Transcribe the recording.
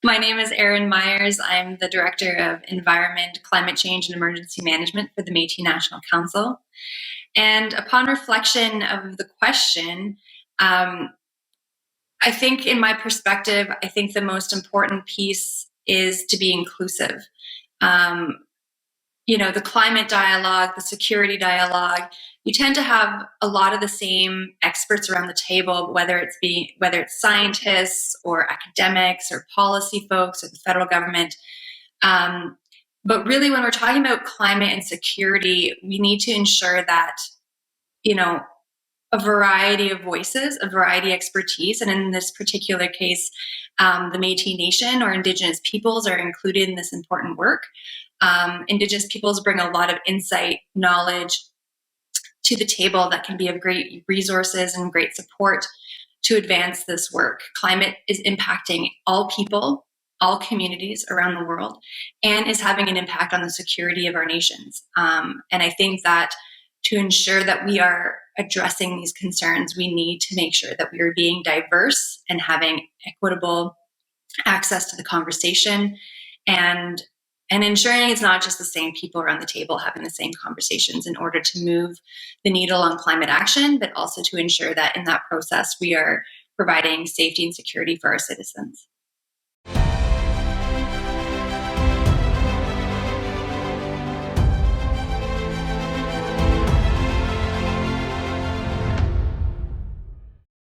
My name is Erin Myers. I'm the Director of Environment, Climate Change, and Emergency Management for the Métis National Council. And upon reflection of the question, I think in my perspective, I think the most important piece is to be inclusive. Um, the climate dialogue, the security dialogue, you tend to have a lot of the same experts around the table, whether it's scientists or academics or policy folks or the federal government. Um, but really, when we're talking about climate and security, we need to ensure that, you know, a variety of voices, a variety of expertise, and in this particular case, the Métis Nation or Indigenous peoples are included in this important work. Indigenous peoples bring a lot of insight, knowledge to the table that can be of great resources and great support to advance this work. Climate is impacting all people, all communities around the world, and is having an impact on the security of our nations. And I think that to ensure that we are addressing these concerns, we need to make sure that we are being diverse and having equitable access to the conversation, and ensuring it's not just the same people around the table having the same conversations in order to move the needle on climate action, but also to ensure that in that process we are providing safety and security for our citizens.